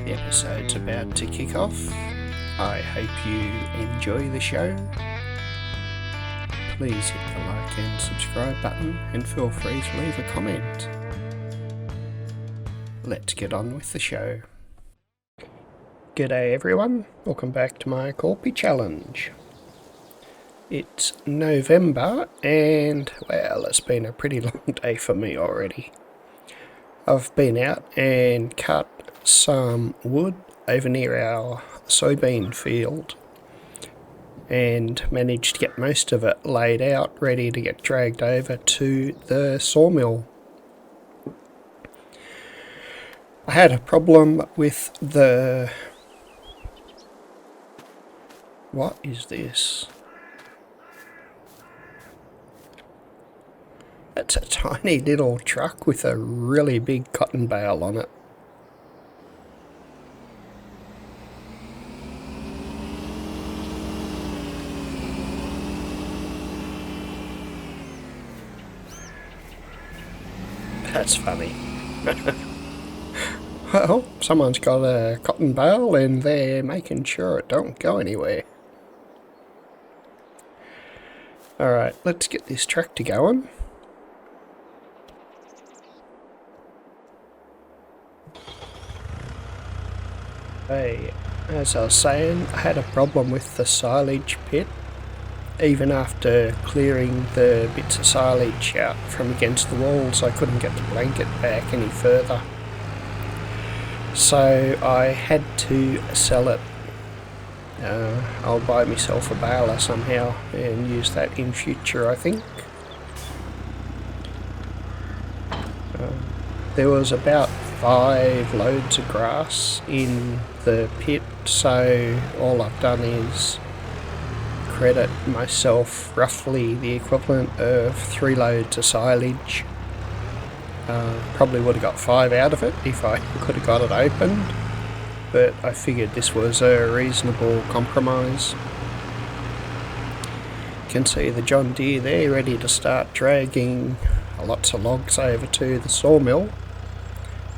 The episode's about to kick off. I hope you enjoy the show. Please hit the like and subscribe button and feel free to leave a comment. Let's get on with the show. G'day everyone, welcome back to my Korpi challenge. It's November and, well, it's been a pretty long day for me already. I've been out and cut some wood over near our soybean field and managed to get most of it laid out, ready to get dragged over to the sawmill. I had a problem with the... What is this? It's a tiny little truck with a really big cotton bale on it. That's funny. Well, someone's got a cotton bale and they're making sure it don't go anywhere. Alright, let's get this tractor going. Hey, as I was saying, I had a problem with the silage pit. Even after clearing the bits of silage out from against the walls, I couldn't get the blanket back any further. So I had to sell it. I'll buy myself a baler somehow and use that in future, I think. There was about 5 loads of grass in the pit, so all I've done is credit myself roughly the equivalent of 3 loads of silage. Probably would have got 5 out of it if I could have got it opened, but I figured this was a reasonable compromise. You can see the John Deere there ready to start dragging lots of logs over to the sawmill,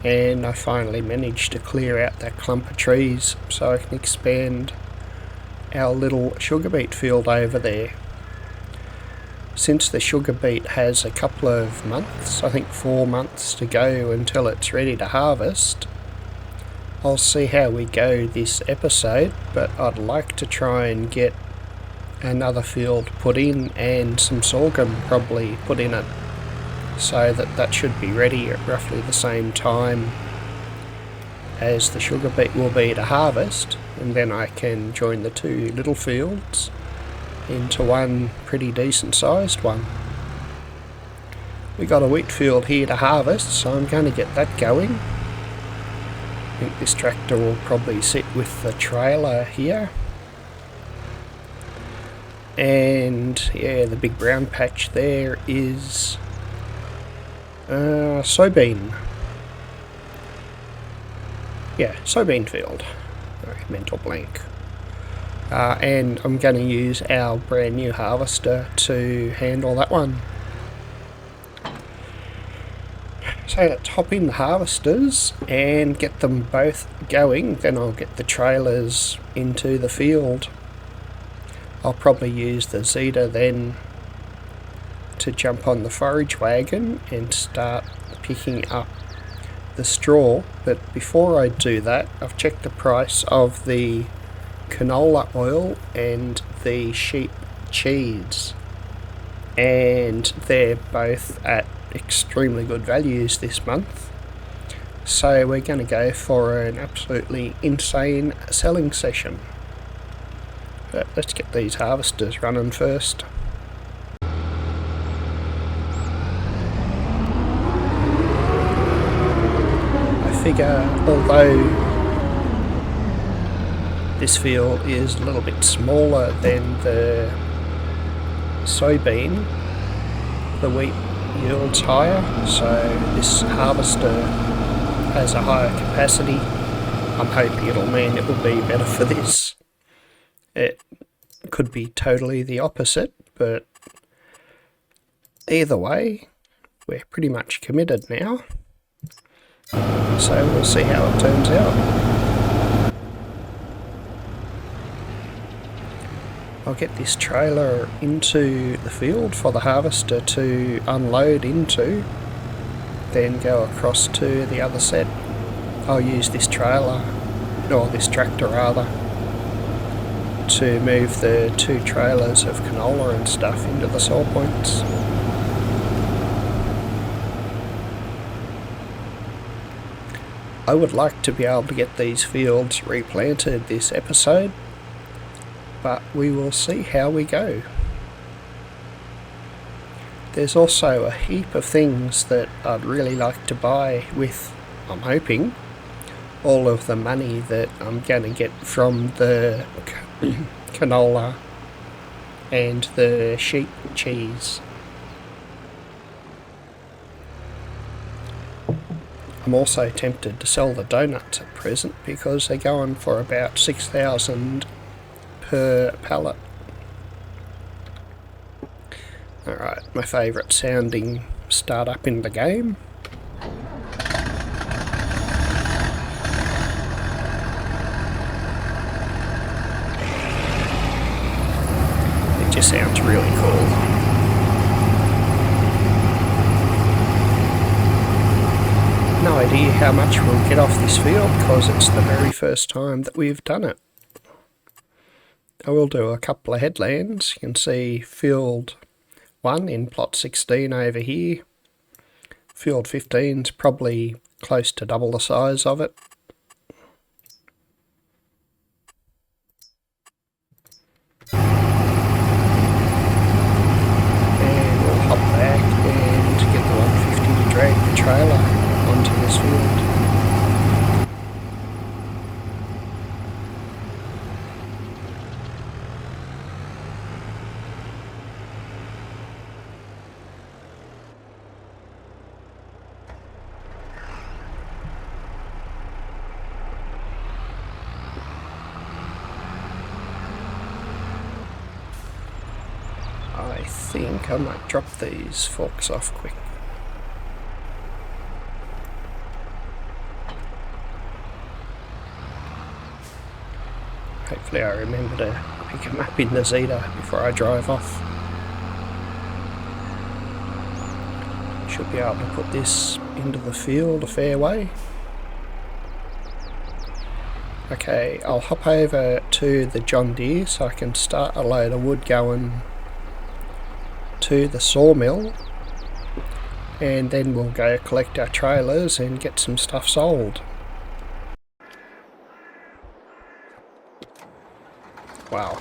and I finally managed to clear out that clump of trees so I can expand our little sugar beet field over there. Since the sugar beet has a couple of months, I think 4 months to go until it's ready to harvest, I'll see how we go this episode, but I'd like to try and get another field put in and some sorghum probably put in it, so that should be ready at roughly the same time as the sugar beet will be to harvest, and then I can join the 2 little fields into one pretty decent sized one. We got a wheat field here to harvest, so I'm going to get that going. I think this tractor will probably sit with the trailer here. And yeah, the big brown patch there is soybean. Yeah, soybean field. Sorry, mental blank. And I'm going to use our brand new harvester to handle that one. So let's hop in the harvesters and get them both going, then I'll get the trailers into the field. I'll probably use the Zeta then to jump on the forage wagon and start picking up the straw, but before I do that, I've checked the price of the canola oil and the sheep cheese, and they're both at extremely good values this month, so we're going to go for an absolutely insane selling session. But let's get these harvesters running first. Figure, although this field is a little bit smaller than the soybean, the wheat yields higher, so this harvester has a higher capacity. I'm hoping it'll mean it will be better for this. It could be totally the opposite, but either way, we're pretty much committed now. So we'll see how it turns out. I'll get this trailer into the field for the harvester to unload into, then go across to the other set. I'll use this trailer, or this tractor rather, to move the 2 trailers of canola and stuff into the soil points. I would like to be able to get these fields replanted this episode, but we will see how we go. There's also a heap of things that I'd really like to buy with, I'm hoping, all of the money that I'm going to get from the canola and the sheep cheese. I'm also tempted to sell the donuts at present because they're going for about 6,000 per pallet. Alright, my favourite sounding startup in the game. It just sounds really cool. No idea how much we'll get off this field because it's the very first time that we've done it. I will do a couple of headlands. You can see field 1 in plot 16 over here. Field 15 is probably close to double the size of it. And we'll hop back and get the 150 to drag the trailer onto this field. I think I might drop these forks off quick. Hopefully I remember to pick them up in the Zeta before I drive off. Should be able to put this into the field a fair way. Okay, I'll hop over to the John Deere so I can start a load of wood going to the sawmill, and then we'll go collect our trailers and get some stuff sold. Wow.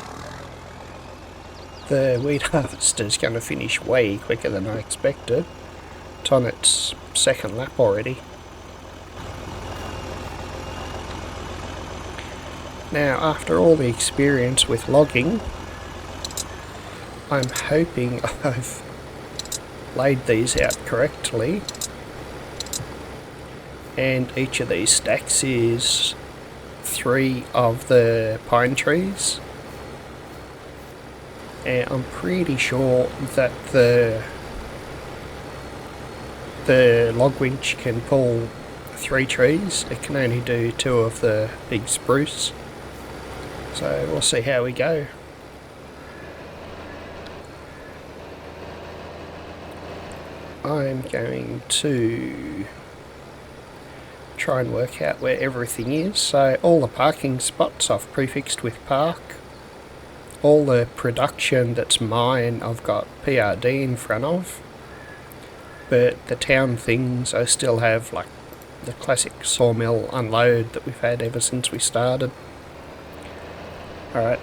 The wheat harvester is going to finish way quicker than I expected. It's on its second lap already. Now, after all the experience with logging, I'm hoping I've laid these out correctly, and each of these stacks is 3 of the pine trees, and I'm pretty sure that the log winch can pull 3 trees. It can only do 2 of the big spruce, so we'll see how we go. I'm going to try and work out where everything is. So all the parking spots I've prefixed with park. All the production that's mine I've got PRD in front of. But the town things I still have, like the classic sawmill unload that we've had ever since we started. Alright,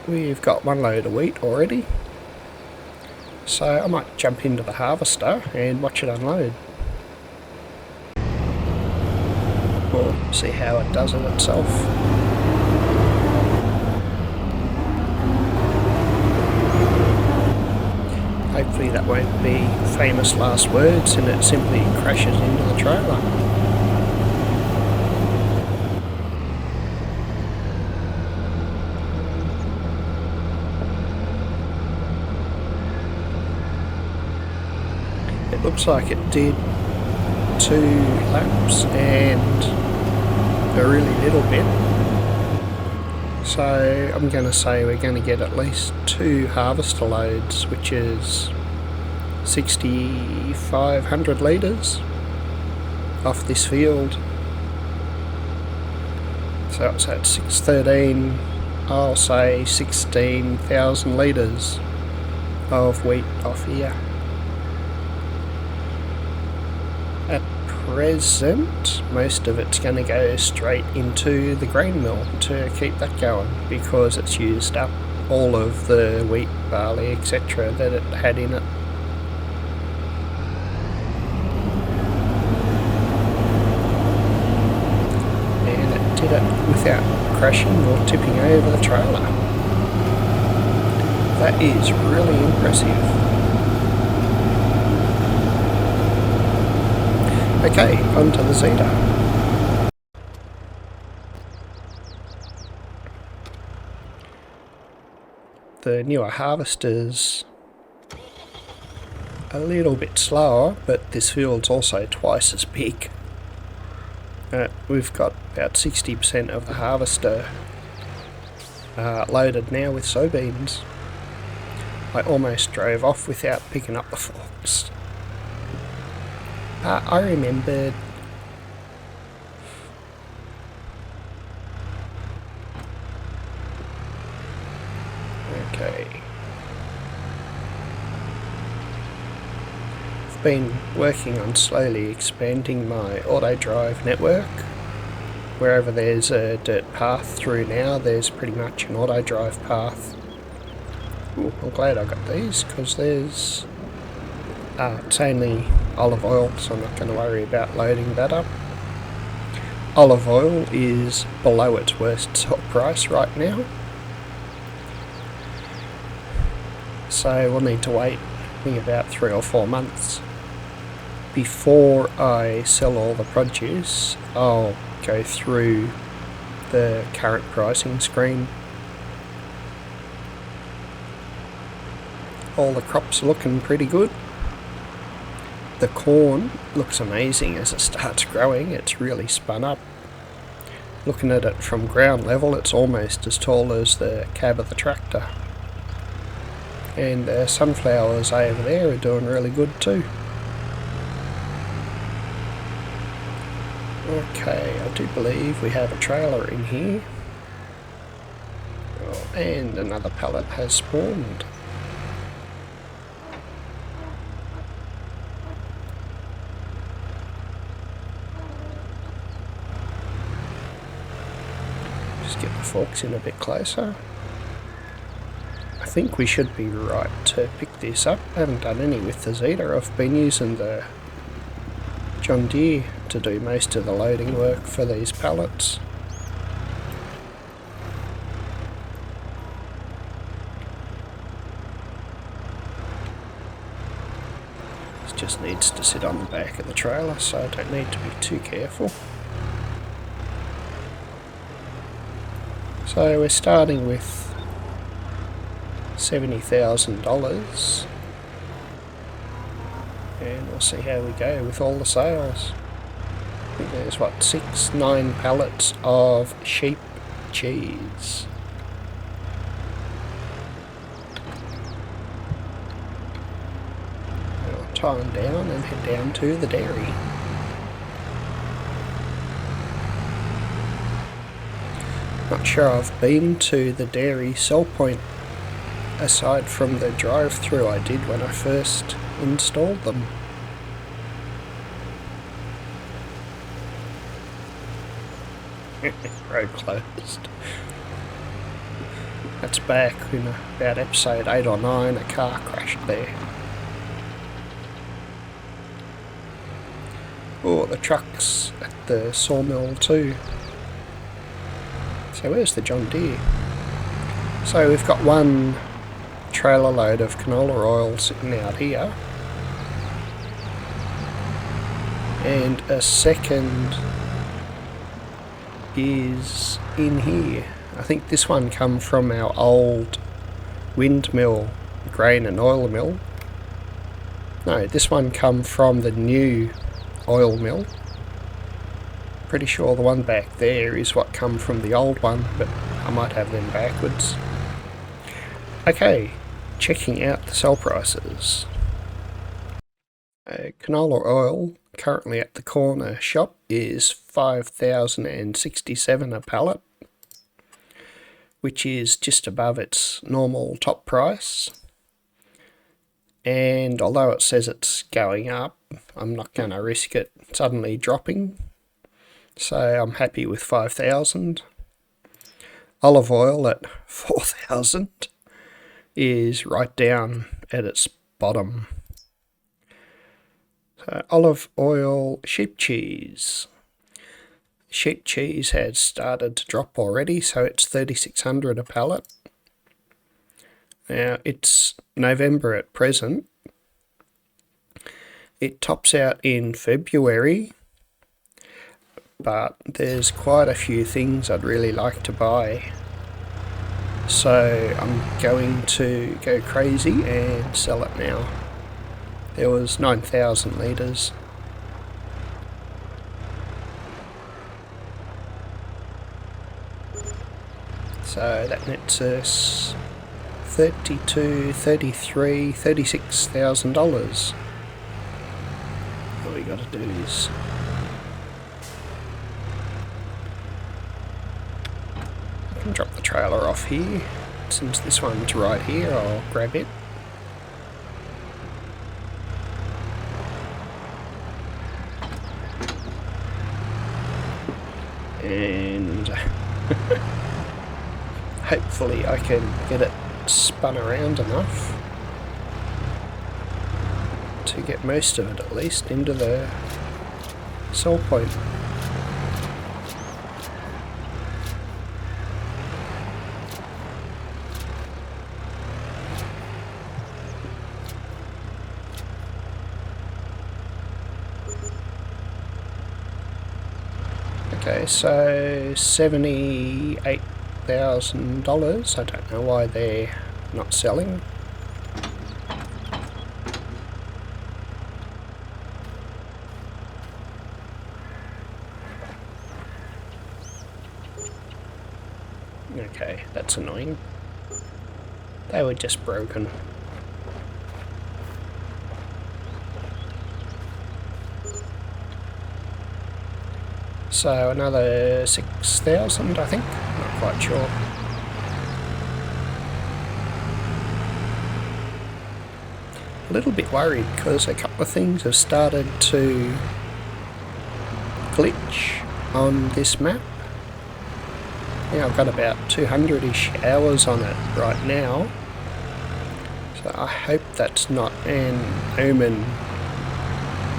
we've got 1 load of wheat already. So I might jump into the harvester and watch it unload. We'll see how it does it itself. Hopefully that won't be famous last words and it simply crashes into the trailer. It looks like it did 2 laps and a really little bit. So I'm going to say we're going to get at least 2 harvester loads, which is 6,500 litres off this field. So it's at 613, I'll say 16,000 litres of wheat off here. At present, most of it's going to go straight into the grain mill to keep that going, because it's used up all of the wheat, barley, etc. that it had in it. And it did it without crashing or tipping over the trailer. That is really impressive. Okay, onto the Zeta. The newer harvester's a little bit slower, but this field's also twice as big. We've got about 60% of the harvester loaded now with soybeans. I almost drove off without picking up the forks. I remembered. Okay. I've been working on slowly expanding my auto drive network. Wherever there's a dirt path through now, there's pretty much an auto drive path. Ooh, I'm glad I got these, because there's it's only olive oil, so I'm not going to worry about loading that up. Olive oil is below its worst sell price right now, so we'll need to wait about 3 or 4 months before I sell all the produce. I'll go through the current pricing screen. All the crops are looking pretty good. The corn looks amazing as it starts growing. It's really spun up. Looking at it from ground level, it's almost as tall as the cab of the tractor. And the sunflowers over there are doing really good too. Okay, I do believe we have a trailer in here. Oh, and another pallet has spawned. Get the forks in a bit closer. I think we should be right to pick this up. I haven't done any with the Zeta. I've been using the John Deere to do most of the loading work for these pallets. This just needs to sit on the back of the trailer, so I don't need to be too careful. So we're starting with $70,000, and we'll see how we go with all the sales. I think there's what, 9 pallets of sheep cheese. I'll tie them down and head down to the dairy. Not sure I've been to the dairy sell point aside from the drive-through I did when I first installed them. Road closed. That's back in about episode 8 or 9, a car crashed there. Oh, the truck's at the sawmill too. So where's the John Deere? So we've got one trailer load of canola oil sitting out here, and a second is in here. I think this one come from our old windmill, grain and oil mill. No, this one come from the new oil mill. Pretty sure the one back there is what come from the old one, but I might have them backwards. Okay, checking out the sell prices. Canola oil currently at the corner shop is $5,067 a pallet, which is just above its normal top price. And although it says it's going up, I'm not going to risk it suddenly dropping. So I'm happy with 5,000. Olive oil at 4,000 is right down at its bottom. So olive oil, sheep cheese. Sheep cheese has started to drop already, so it's 3,600 a pallet. Now it's November at present. It tops out in February, but there's quite a few things I'd really like to buy. So I'm going to go crazy and sell it now. There was 9,000 litres. So that nets us $32,000, $33,000, $36,000. All we got to do is I can drop the trailer off here. Since this one's right here, I'll grab it. And hopefully I can get it spun around enough to get most of it at least into the sell point. Okay, so $78,000. I don't know why they're not selling. Okay, that's annoying. They were just broken. So another 6,000, I think. Not quite sure. A little bit worried because a couple of things have started to glitch on this map. Yeah, I've got about 200-ish hours on it right now. So I hope that's not an omen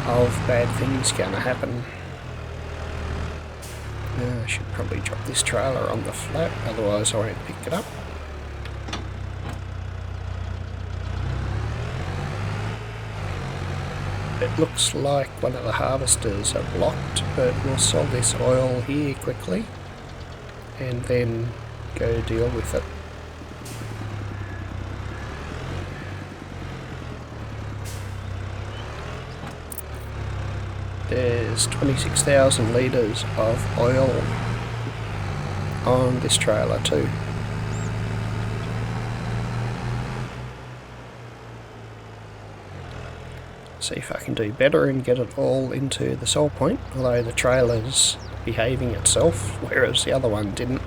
of bad things going to happen. I should probably drop this trailer on the flat, otherwise I won't pick it up. It looks like one of the harvesters are blocked, but we'll sell this oil here quickly and then go deal with it. There's 26,000 litres of oil on this trailer too. See if I can do better and get it all into the sell point, although the trailer's behaving itself, whereas the other one didn't.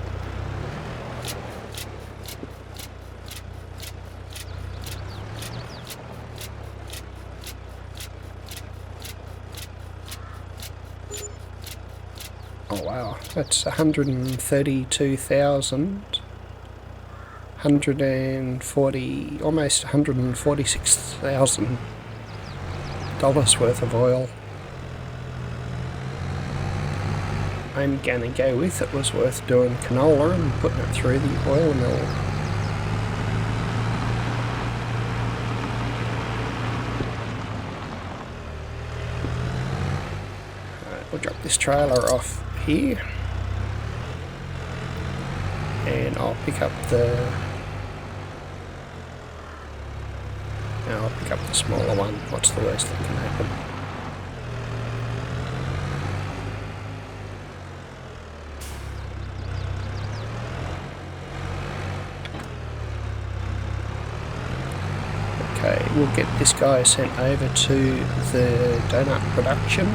Oh wow, that's 132,000, 140, almost $146,000 worth of oil. I'm gonna go with it was worth doing canola and putting it through the oil mill. We'll drop this trailer off here and I'll pick up the smaller one. What's the worst that can happen? Alright, we'll get this guy sent over to the donut production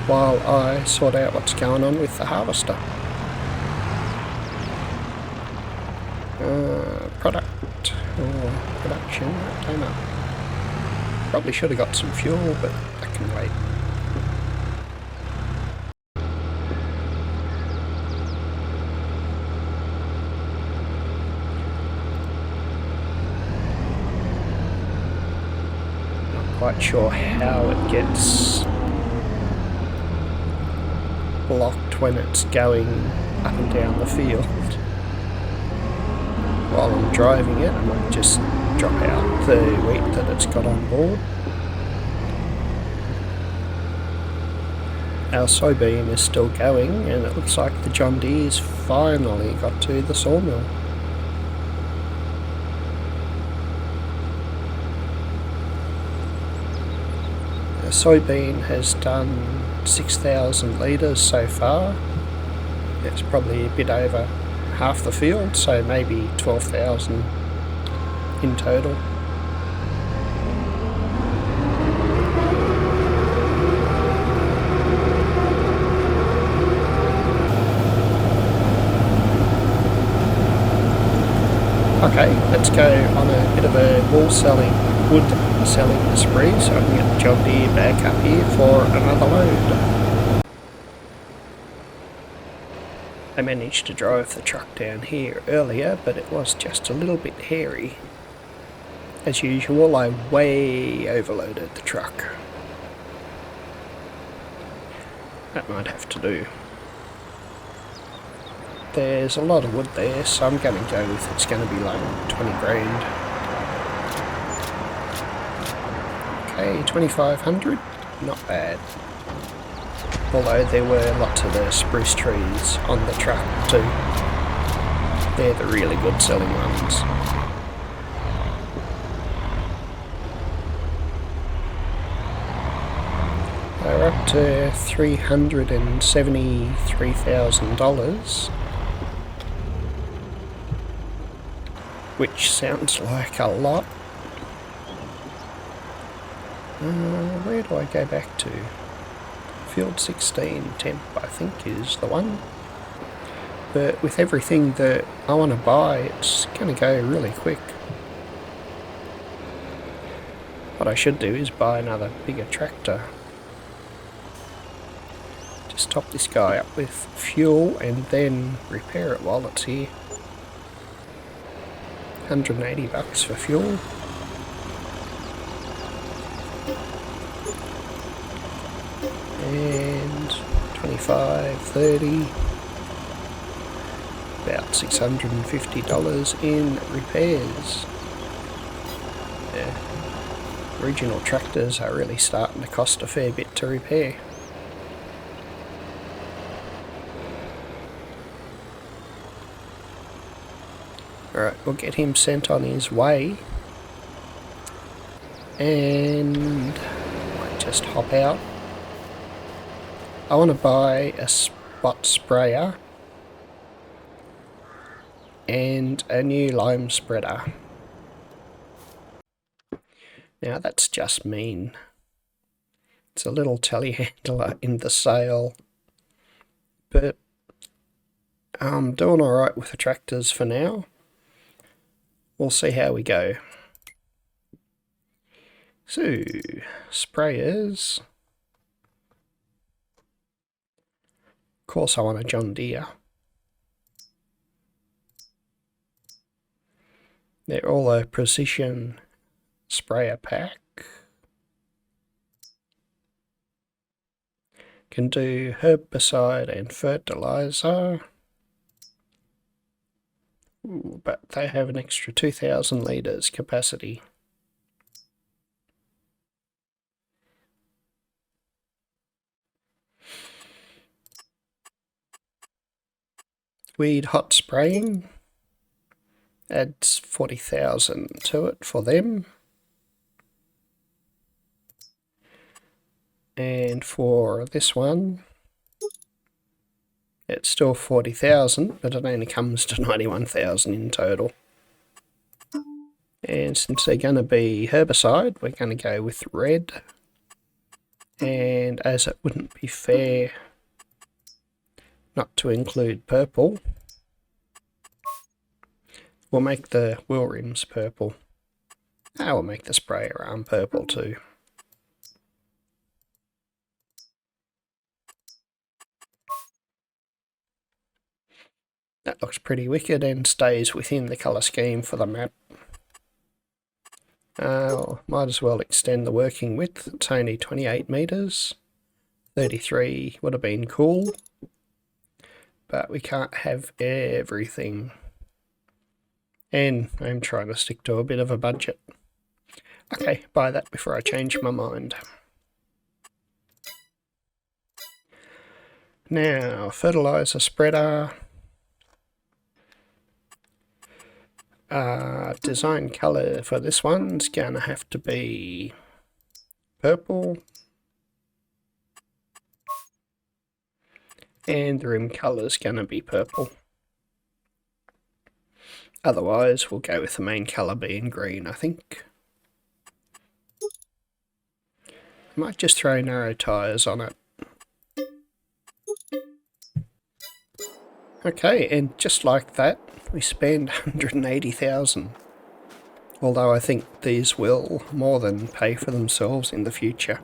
while I sort out what's going on with the harvester. Product or production, I don't know. Probably should have got some fuel, but I can wait. Not quite sure how it gets blocked when it's going up and down the field. While I'm driving it, I might just drop out the wheat that it's got on board. Our soybean is still going, and it looks like the John Deere's finally got to the sawmill. The soybean has done 6,000 litres so far. It's probably a bit over half the field, so maybe 12,000 in total. Okay, let's go on a bit of a wood selling spree so I can get the John Deere back up here for another load. I managed to drive the truck down here earlier, but it was just a little bit hairy. As usual, I way overloaded the truck. That might have to do. There's a lot of wood there, so I'm going to go with it's going to be like 20 grand. Okay, 2,500, not bad. Although there were lots of the spruce trees on the truck too. They're the really good selling ones. They're up to $373,000. Which sounds like a lot. Where do I go back to? Field 16 temp, I think, is the one. But with everything that I want to buy, it's going to go really quick. What I should do is buy another bigger tractor. Just top this guy up with fuel and then repair it while it's here. 180 bucks for fuel. And 25, 30, about $650 in repairs. Yeah. Regional tractors are really starting to cost a fair bit to repair. Alright, we'll get him sent on his way. And I might just hop out. I want to buy a spot sprayer and a new lime spreader. Now that's just mean. It's a little telehandler in the sale, but I'm doing alright with the tractors for now. We'll see how we go. So, sprayers. Of course I want a John Deere. They're all a precision sprayer pack. Can do herbicide and fertilizer. Ooh, but they have an extra 2,000 litres capacity. Weed hot spraying adds 40,000 to it for them. And for this one, it's still 40,000, but it only comes to 91,000 in total. And since they're going to be herbicide, we're going to go with red. And as it wouldn't be fair not to include purple, we'll make the wheel rims purple. We'll make the sprayer arm purple too. That looks pretty wicked and stays within the colour scheme for the map. Might as well extend the working width. It's only 28 metres. 33 would have been cool. But we can't have everything. And I'm trying to stick to a bit of a budget. Okay, buy that before I change my mind. Now, fertiliser spreader. Design colour for this one's gonna have to be purple. And the rim colour's gonna be purple. Otherwise, we'll go with the main colour being green, I think. Might just throw narrow tyres on it. Okay, and just like that, we spend 180,000. Although I think these will more than pay for themselves in the future.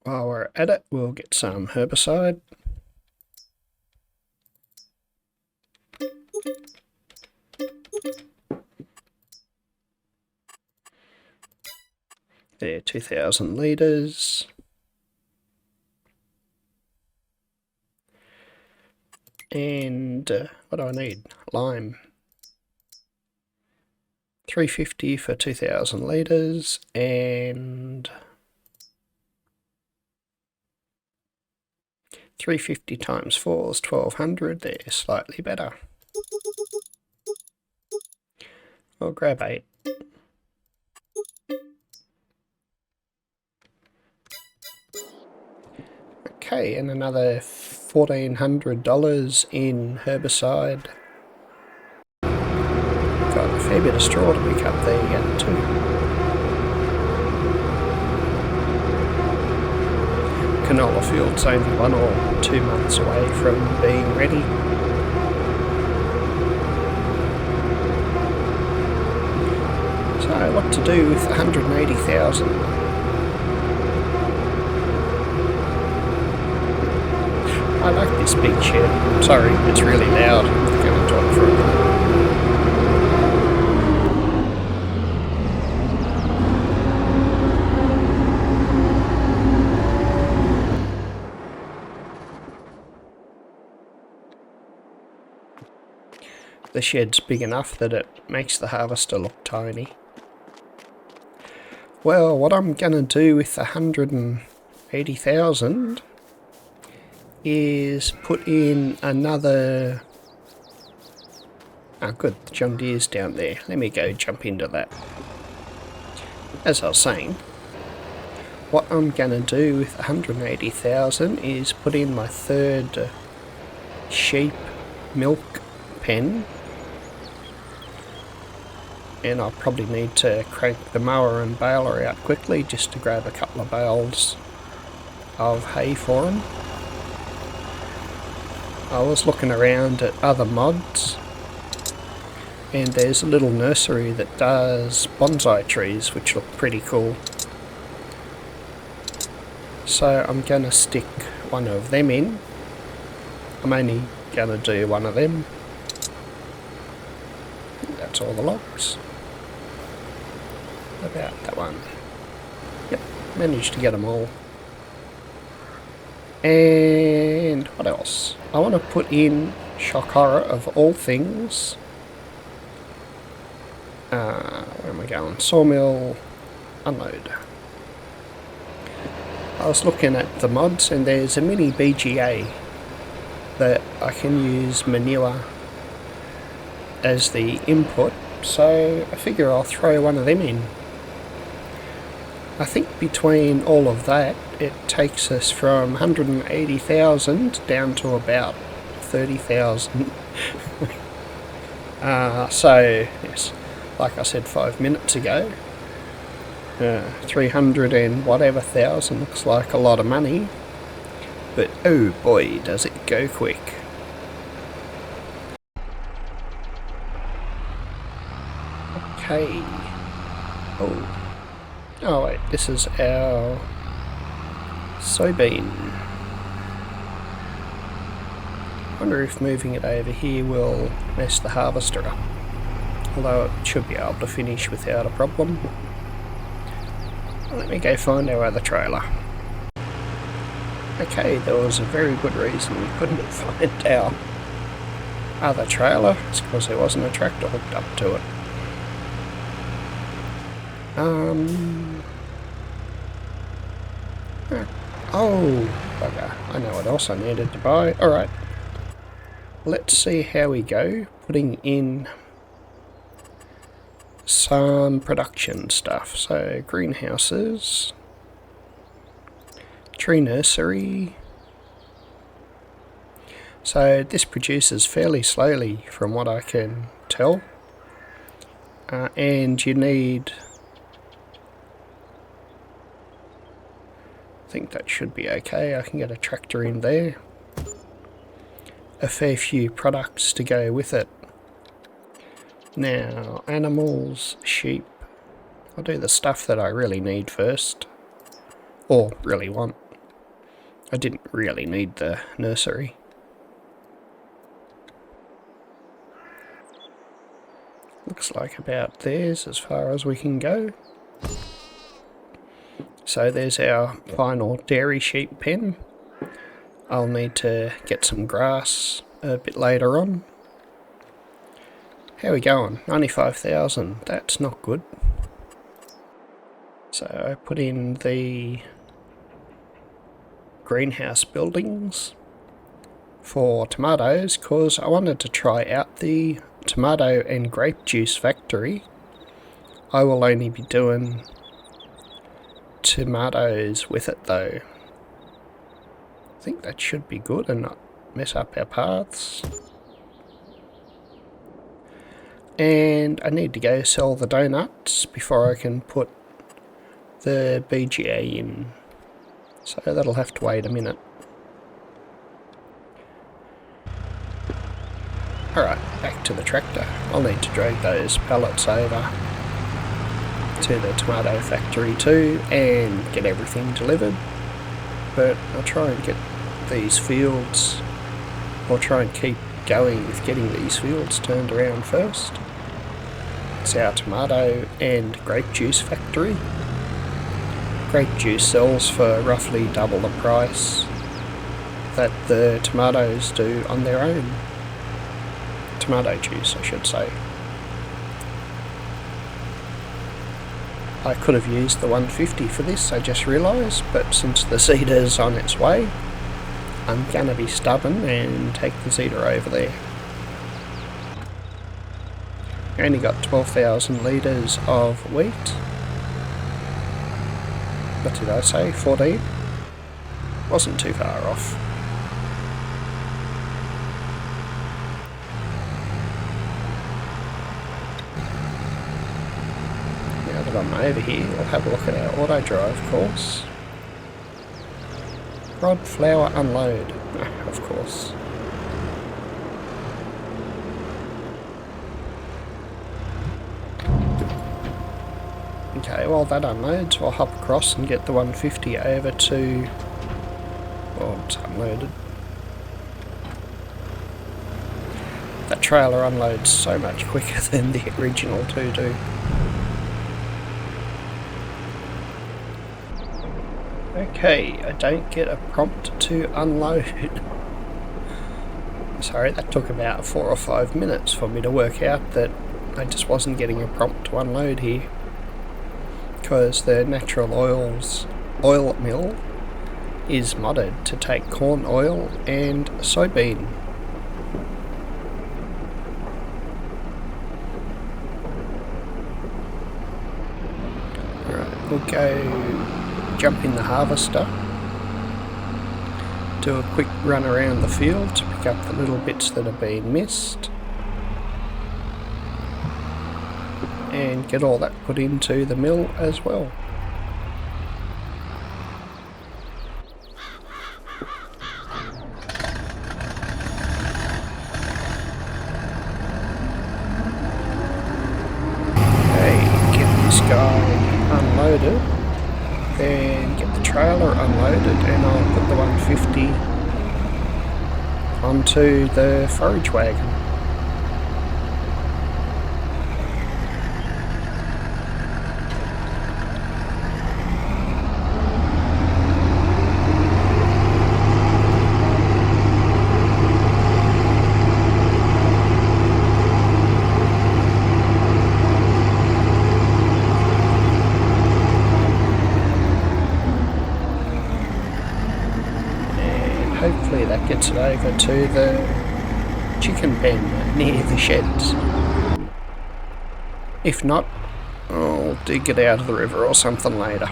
While we're at it, we'll get some herbicide. There, 2,000 litres. And what do I need? Lime. 350 for 2,000 litres and 350 times 4 is 1,200. They're slightly better. I'll grab 8. Okay, and another $1,400 in herbicide. Got a fair bit of straw to pick up there yet too. Canola field's only 1 or 2 months away from being ready. So what to do with 180,000? I like this big shed. Sorry, it's really loud. I'm going to talk for a minute. The shed's big enough that it makes the harvester look tiny. Well, what I'm going to do with the 180,000 is put in another... Oh good, the John Deere's down there. Let me go jump into that. As I was saying, what I'm going to do with 180,000 is put in my third sheep milk pen. And I'll probably need to crank the mower and baler out quickly just to grab a couple of bales of hay for them. I was looking around at other mods, and there's a little nursery that does bonsai trees which look pretty cool. So I'm going to stick one of them in. I'm only going to do one of them. That's all the logs. About that one. Yep, managed to get them all. And what else? I want to put in, shock horror of all things, where am I going? Sawmill unload. I was looking at the mods and there's a Mini BGA that I can use manure as the input, so I figure I'll throw one of them in. I think between all of that, it takes us from 180,000 down to about 30,000. So, yes, like I said 5 minutes ago, 300 and whatever thousand looks like a lot of money, but oh boy, does it go quick. Okay. Oh wait, this is our soybean. Wonder if moving it over here will mess the harvester up, although it should be able to finish without a problem. Let me go find our other trailer. Okay, there was a very good reason we couldn't find our other trailer. It's because there wasn't a tractor hooked up to it. Oh, bugger. I know what else I needed to buy. Alright. Let's see how we go putting in some production stuff. So, greenhouses, tree nursery. So, this produces fairly slowly from what I can tell. And you need... I think that should be okay. I can get a tractor in there. A fair few products to go with it. Now, animals, sheep. I'll do the stuff that I really need first. Or really want. I didn't really need the nursery. Looks like about there's as far as we can go. So there's our final dairy sheep pen. I'll need to get some grass a bit later on. How are we going? 95,000. That's not good. So I put in the greenhouse buildings for tomatoes because I wanted to try out the tomato and grape juice factory. I will only be doing tomatoes with it though. I think that should be good and not mess up our paths. And I need to go sell the donuts before I can put the BGA in. So that'll have to wait a minute. Alright, back to the tractor. I'll need to drag those pallets over to the tomato factory too and get everything delivered. But I'll try and get these fields, or try and keep going with getting these fields turned around first. It's our tomato and grape juice factory. Grape juice sells for roughly double the price that the tomatoes do on their own. Tomato juice, I should say. I could have used the 150 for this, I just realised, but since the Zeda's on its way, I'm gonna be stubborn and take the Zeta over there. I only got 12,000 litres of wheat. What did I say? 14? Wasn't too far off. Now that I'm over here, we'll have a look at our auto drive course. Rod flour unload, of course. Okay, while that unloads, we'll hop across and get the 150 over to... Oh, it's unloaded. That trailer unloads so much quicker than the original two do. Okay, I don't get a prompt to unload. Sorry, that took about 4 or 5 minutes for me to work out that I just wasn't getting a prompt to unload here. Because the natural oil mill is modded to take corn oil and soybean. Alright, we'll go jump in the harvester do a quick run around the field to pick up the little bits that have been missed, and get all that put into the mill as well. Guy unloaded, then get the trailer unloaded, and I'll put the 150 onto the forage wagon. Hopefully that gets it over to the chicken pen near the sheds. If not, I'll dig it out of the river or something later.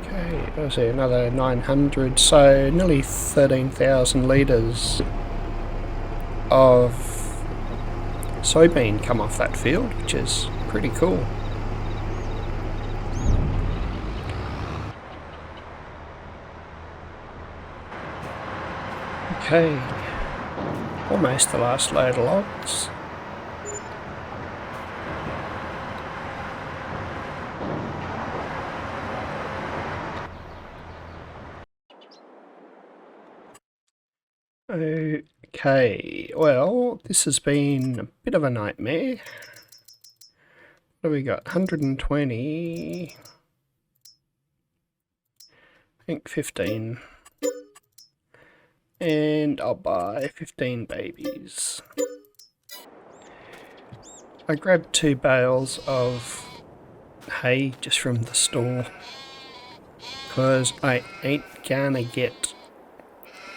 Okay, there's another 900, so nearly 13,000 litres of soybean come off that field, which is pretty cool. Okay, almost the last load of logs. Okay, well, this has been a bit of a nightmare. What have we got? 120. I think 15. And I'll buy 15 babies. I grabbed 2 bales of hay just from the store, because I ain't gonna get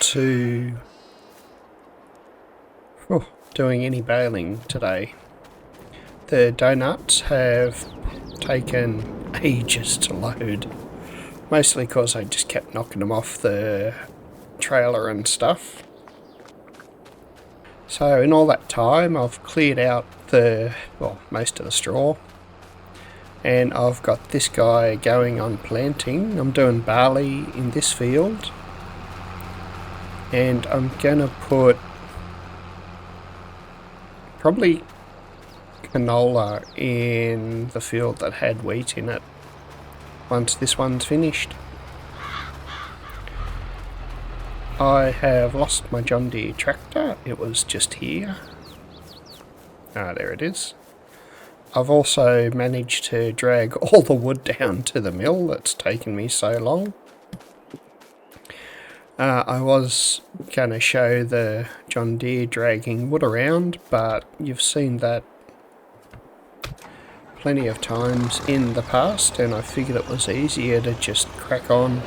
to doing any baling today. The donuts have taken ages to load, mostly because I just kept knocking them off the trailer and stuff. So in all that time I've cleared out most of the straw, and I've got this guy going on planting. I'm doing barley in this field, and I'm gonna put probably canola in the field that had wheat in it once this one's finished. I have lost my John Deere tractor. It was just here. Ah, there it is. I've also managed to drag all the wood down to the mill. That's taken me so long. I was going to show the John Deere dragging wood around, but you've seen that plenty of times in the past, and I figured it was easier to just crack on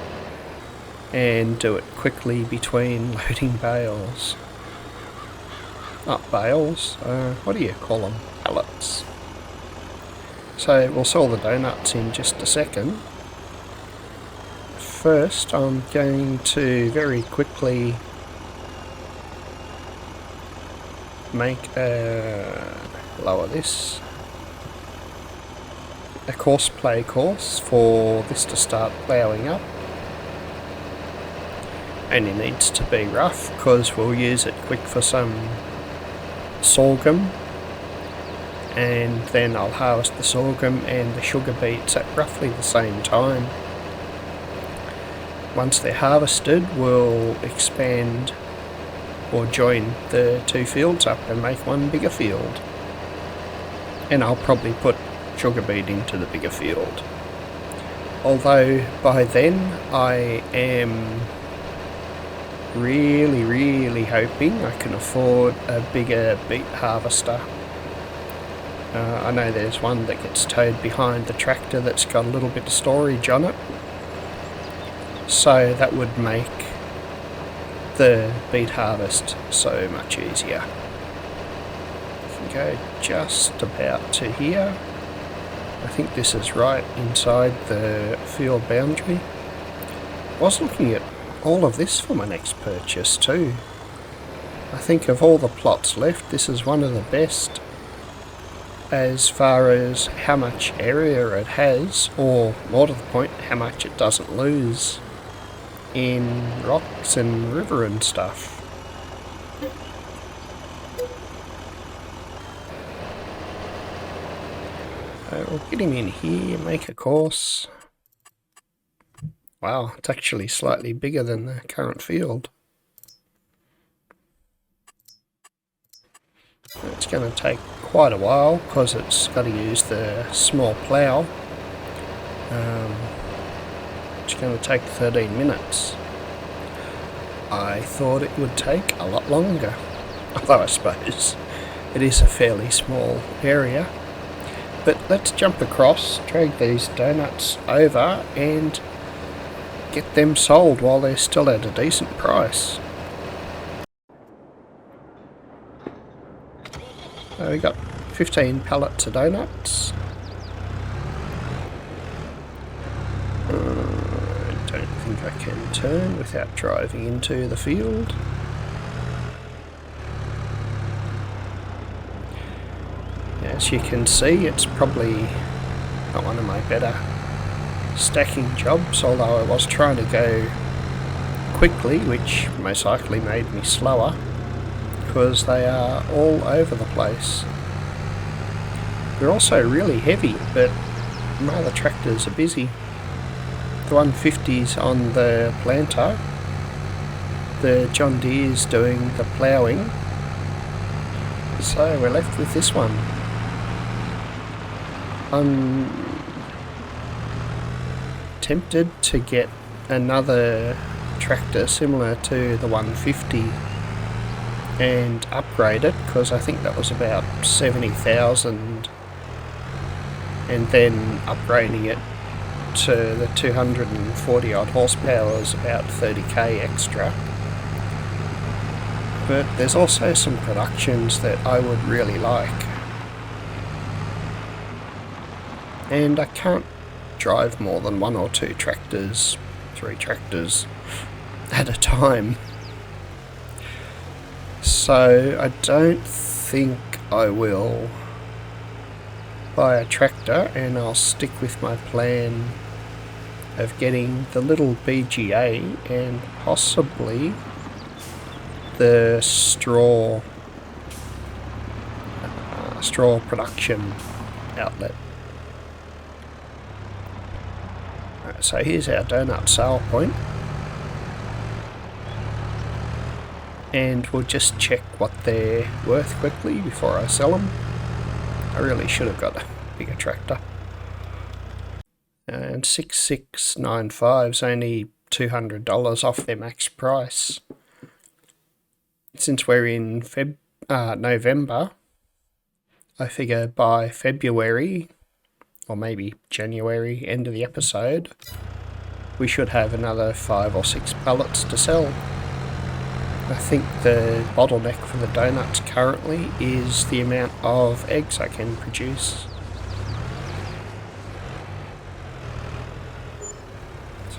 and do it quickly between loading bales. Not bales, what do you call them? Pallets. So we'll sell the donuts in just a second. First, I'm going to very quickly make lower this, a course play course for this to start ploughing up. And it needs to be rough because we'll use it quick for some sorghum, and then I'll harvest the sorghum and the sugar beets at roughly the same time. Once they're harvested, we'll expand or join the 2 fields up and make one bigger field. And I'll probably put sugar beet into the bigger field. Although by then I am really hoping I can afford a bigger beet harvester. I know there's one that gets towed behind the tractor that's got a little bit of storage on it. So that would make the beet harvest so much easier. go just about to here. I think this is right inside the field boundary. I was looking at all of this for my next purchase too. I think of all the plots left, this is one of the best as far as how much area it has, or more to the point, how much it doesn't lose in rocks and river and stuff. So we'll get him in here, make a course. Wow, it's actually slightly bigger than the current field. It's going to take quite a while because it's got to use the small plough. It's going to take 13 minutes. I thought it would take a lot longer, although I suppose it is a fairly small area. But let's jump across, drag these donuts over and get them sold while they're still at a decent price. So we got 15 pallets of donuts. I don't think I can turn without driving into the field. As you can see, it's probably not one of my better stacking jobs, although I was trying to go quickly, which most likely made me slower, because they are all over the place. They're also really heavy, but my other tractors are busy. The 150's on the planter, the John Deere's doing the ploughing, so we're left with this one. I'm tempted to get another tractor similar to the 150 and upgrade it, because I think that was about 70,000, and then upgrading it to the 240 odd horsepower is about 30k extra. But there's also some productions that I would really like, and I can't drive more than 1 or 2 tractors, 3 tractors at a time. So I don't think I will buy a tractor, and I'll stick with my plan of getting the little BGA and possibly the straw production outlet. So here's our donut sale point, and we'll just check what they're worth quickly before I sell them. I really should have got a bigger tractor. And 6695's only $200 off their max price. Since we're in November, I figure by February, or maybe January, end of the episode, we should have another 5 or 6 pallets to sell. I think the bottleneck for the donuts currently is the amount of eggs I can produce.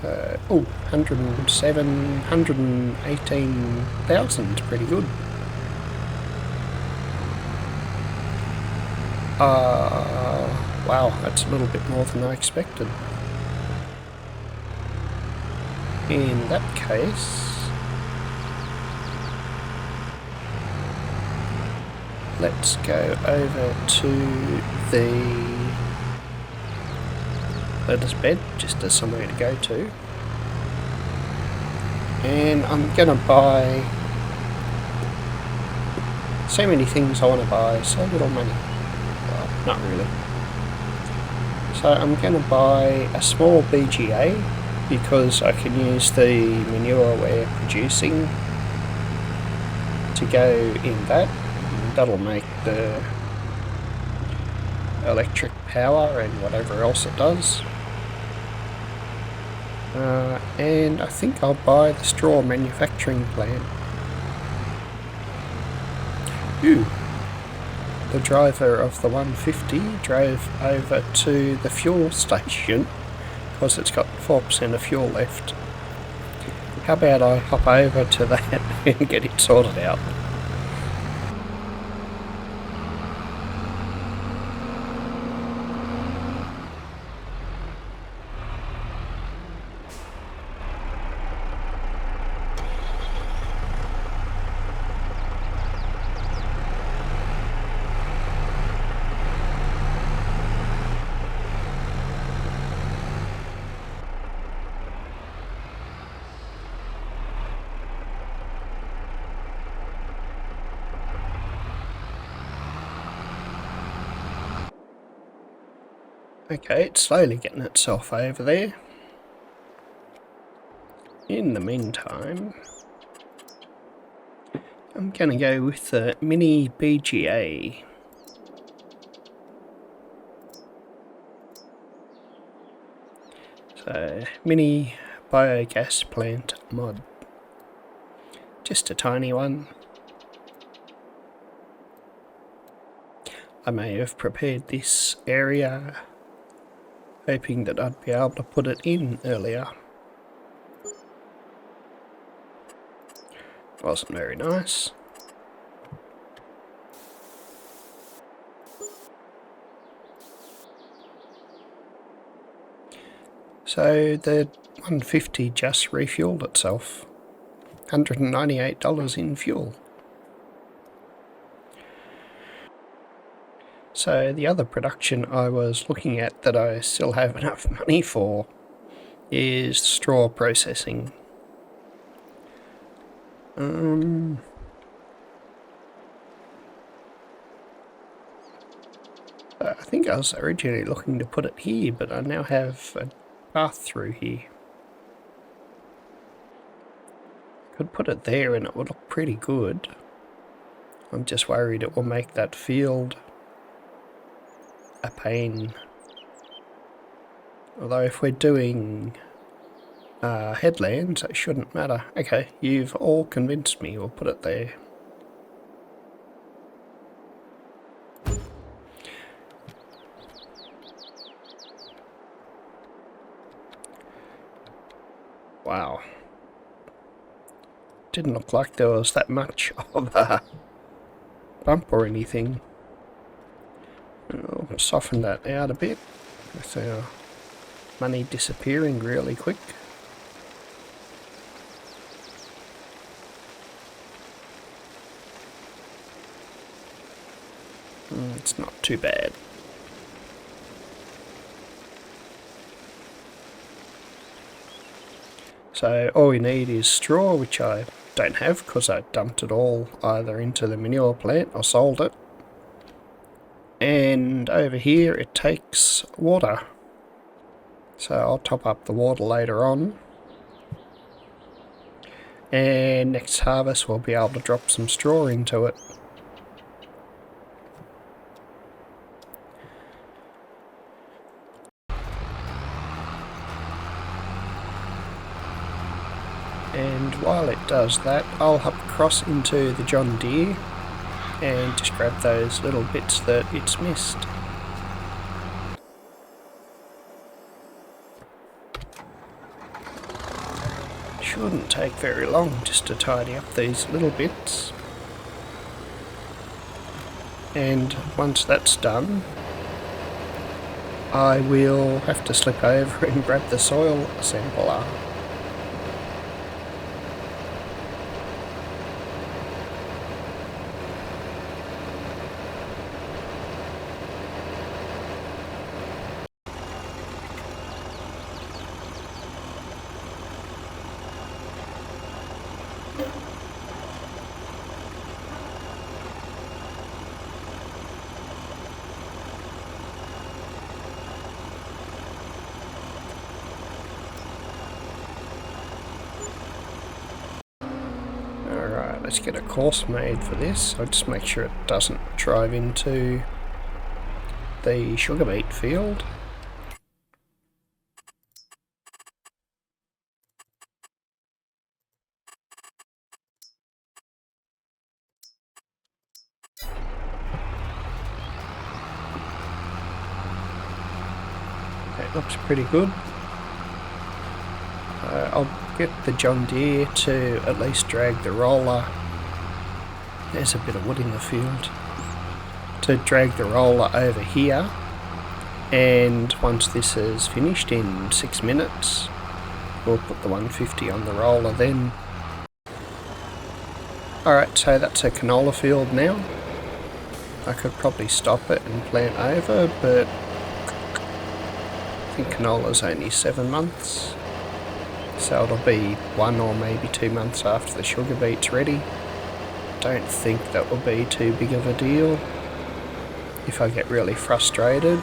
So, 118,000, pretty good. Wow, that's a little bit more than I expected. In that case, let's go over to the lettuce bed, just as somewhere to go to. And I'm gonna buy so many things I want to buy, so little money. Well, not really. So I'm going to buy a small BGA because I can use the manure we're producing to go in that. That'll make the electric power and whatever else it does. And I think I'll buy the straw manufacturing plant. Ooh, the driver of the 150 drove over to the fuel station because it's got 4% of fuel left. How about I hop over to that and get it sorted out? Okay, it's slowly getting itself over there. In the meantime, I'm going to go with the Mini BGA. So, Mini Biogas Plant Mod. Just a tiny one. I may have prepared this area hoping that I'd be able to put it in earlier. Wasn't very nice. So the 150 just refueled itself. $198 in fuel. So the other production I was looking at that I still have enough money for is straw processing. I think I was originally looking to put it here, but I now have a path through here. Could put it there and it would look pretty good. I'm just worried it will make that field a pain. Although if we're doing headlands, it shouldn't matter. Okay, you've all convinced me, we'll put it there. Wow. Didn't look like there was that much of a bump or anything. I'll soften that out a bit with our money disappearing really quick. It's not too bad. So all we need is straw, which I don't have because I dumped it all either into the manure plant or sold it. And over here it takes water. So I'll top up the water later on. And next harvest we'll be able to drop some straw into it. And while it does that, I'll hop across into the John Deere and just grab those little bits that it's missed. Shouldn't take very long just to tidy up these little bits. And once that's done, I will have to slip over and grab the soil sampler. Alright, let's get a course made for this. I'll just make sure it doesn't drive into the sugar beet field. looks pretty good. I'll get the John Deere to at least drag the roller. There's a bit of wood in the field. To drag the roller over here, and once this is finished in 6 minutes, we'll put the 150 on the roller then. Alright, so that's a canola field now. I could probably stop it and plant over, but I think canola's only 7 months. So it'll be 1 or maybe 2 months after the sugar beet's ready. Don't think that will be too big of a deal. If I get really frustrated,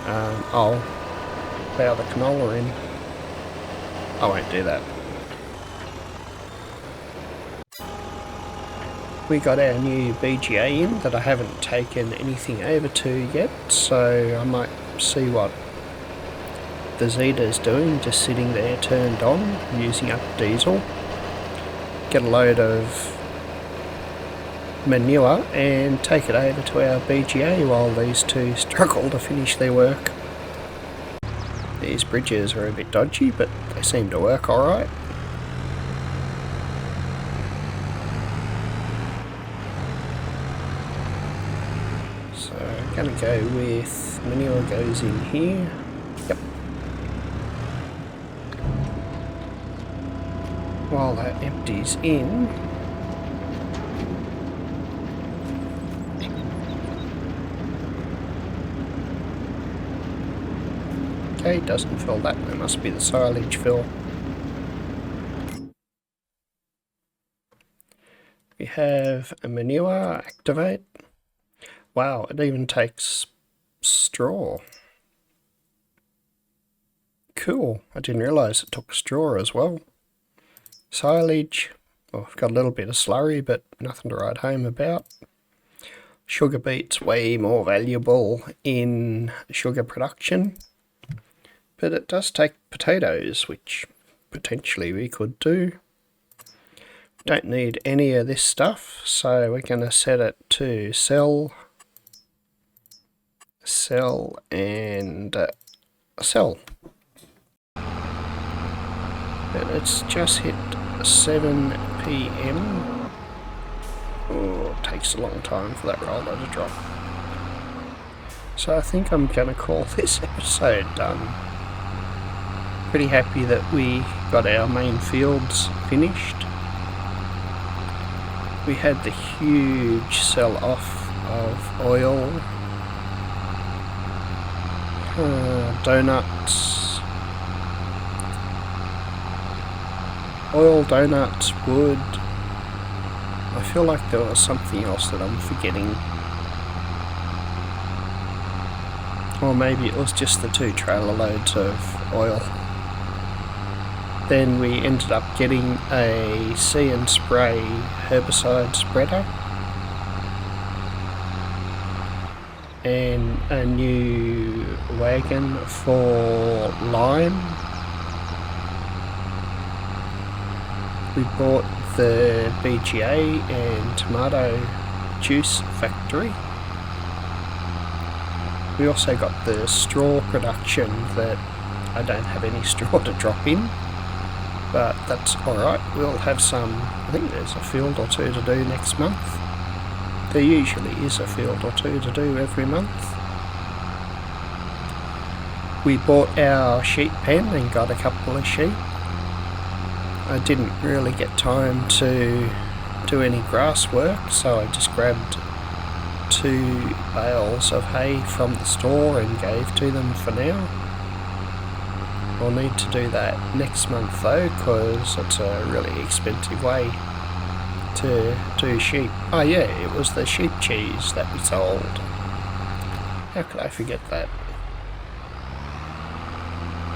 I'll plough the canola in. I won't do that. We got our new BGA in that I haven't taken anything over to yet, so I might see what the Zeta's doing, just sitting there turned on, using up diesel. Get a load of manure and take it over to our BGA while these two struggle to finish their work. These bridges are a bit dodgy, but they seem to work alright. So I'm going to go with manure goes in here. Yep. While that empties in, okay, doesn't fill that, there must be the silage fill. We have a manure activate. Wow, it even takes straw. Cool, I didn't realise it took straw as well. Silage, well, I've got a little bit of slurry, but nothing to write home about. Sugar beet's way more valuable in sugar production, but it does take potatoes, which potentially we could do. Don't need any of this stuff, so we're going to set it to sell, and sell. But it's just hit 7 PM. Oh, it takes a long time for that roller to drop. So I think I'm going to call this episode done. Pretty happy that we got our main fields finished. We had the huge sell-off of oil, donuts, wood. I feel like there was something else that I'm forgetting. Or maybe it was just the 2 trailer loads of oil. Then we ended up getting a See and Spray herbicide spreader and a new wagon for lime. We bought the BGA and tomato juice factory. We also got the straw production that I don't have any straw to drop in. But that's alright, we'll have some, I think there's a field or 2 to do next month. There usually is a field or 2 to do every month. We bought our sheep pen and got a couple of sheep. I didn't really get time to do any grass work, so I just grabbed 2 bales of hay from the store and gave to them for now. We'll need to do that next month though, because it's a really expensive way to do sheep. Oh yeah, it was the sheep cheese that we sold. How could I forget that?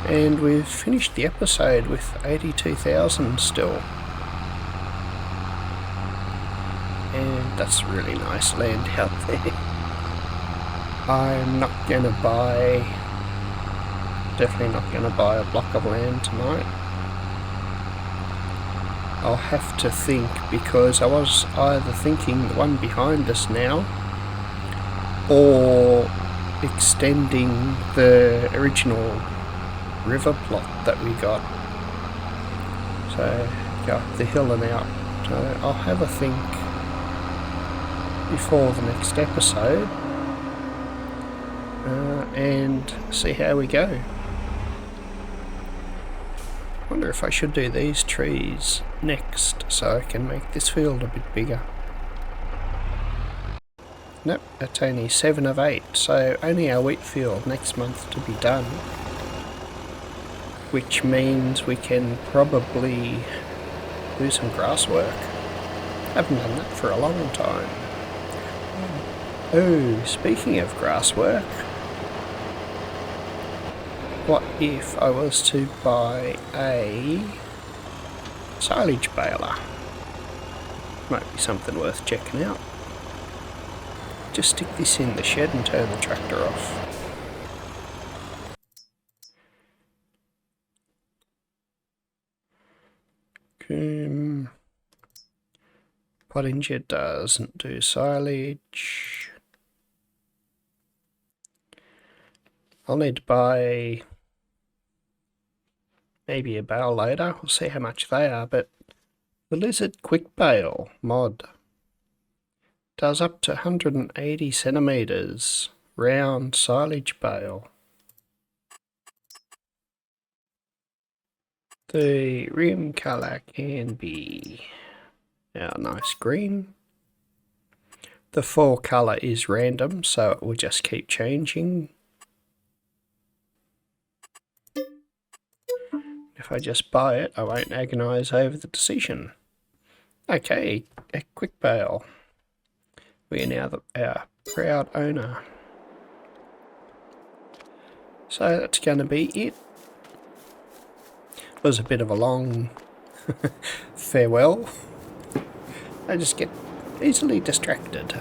And we've finished the episode with 82,000 still. And that's really nice land out there. I'm not gonna buy... definitely not going to buy a block of land tonight. I'll have to think, because I was either thinking the one behind us now or extending the original river plot that we got. So go up the hill and out. So I'll have a think before the next episode and see how we go. Wonder if I should do these trees next so I can make this field a bit bigger. Nope, it's only 7 of 8, so only our wheat field next month to be done. Which means we can probably do some grass work. Haven't done that for a long time. Oh, speaking of grass work, what if I was to buy a silage baler? Might be something worth checking out. Just stick this in the shed and turn the tractor off. Pottinger doesn't do silage. I'll need to buy maybe a bale loader. We'll see how much they are, but the Lizard Quick Bale mod does up to 180 centimeters round silage bale. The rim colour can be our nice green. The fall colour is random, so it will just keep changing. If I just buy it, I won't agonise over the decision. Okay, a quick bale. We are now our proud owner. So that's going to be it. It was a bit of a long farewell. I just get easily distracted.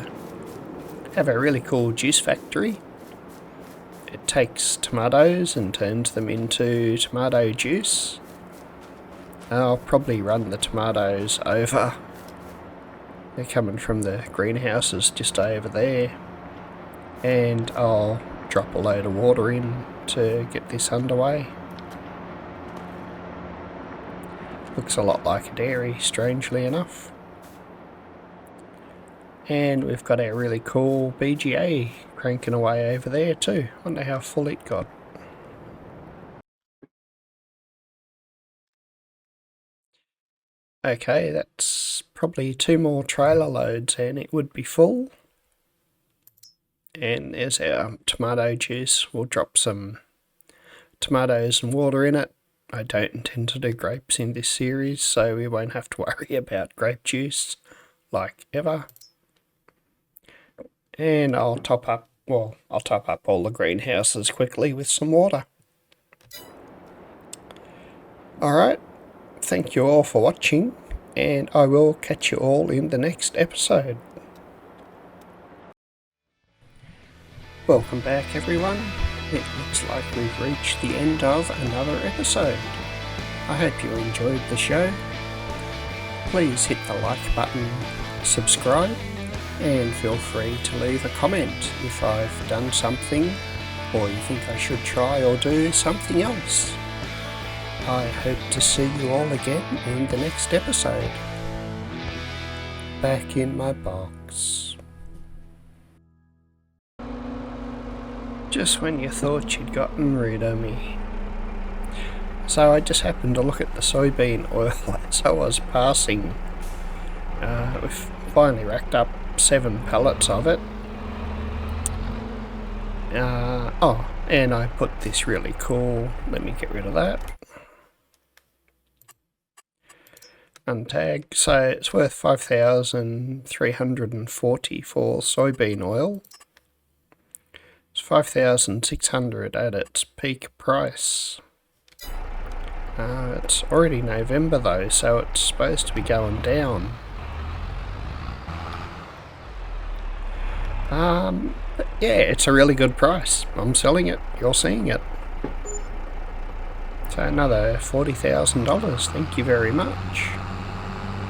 Have a really cool juice factory. It takes tomatoes and turns them into tomato juice. I'll probably run the tomatoes over. They're coming from the greenhouses just over there. And I'll drop a load of water in to get this underway. Looks a lot like a dairy, strangely enough. And we've got our really cool BGA cranking away over there too. Wonder how full it got. Okay, that's probably 2 more trailer loads and it would be full. And there's our tomato juice. We'll drop some tomatoes and water in it. I don't intend to do grapes in this series, so we won't have to worry about grape juice like ever. And I'll top up all the greenhouses quickly with some water. Alright, thank you all for watching, and I will catch you all in the next episode. Welcome back everyone. It looks like we've reached the end of another episode. I hope you enjoyed the show. Please hit the like button, subscribe, and feel free to leave a comment if I've done something or you think I should try or do something else. I hope to see you all again in the next episode. Back in my box. Just when you thought you'd gotten rid of me. So I just happened to look at the soybean oil as I was passing. We've finally racked up 7 pallets of it. And I put this really cool, let me get rid of that, untag. So it's worth 5,340 for soybean oil. It's 5,600 at its peak price. It's already November though, so it's supposed to be going down. But yeah, it's a really good price. I'm selling it, you're seeing it. So another $40,000, thank you very much.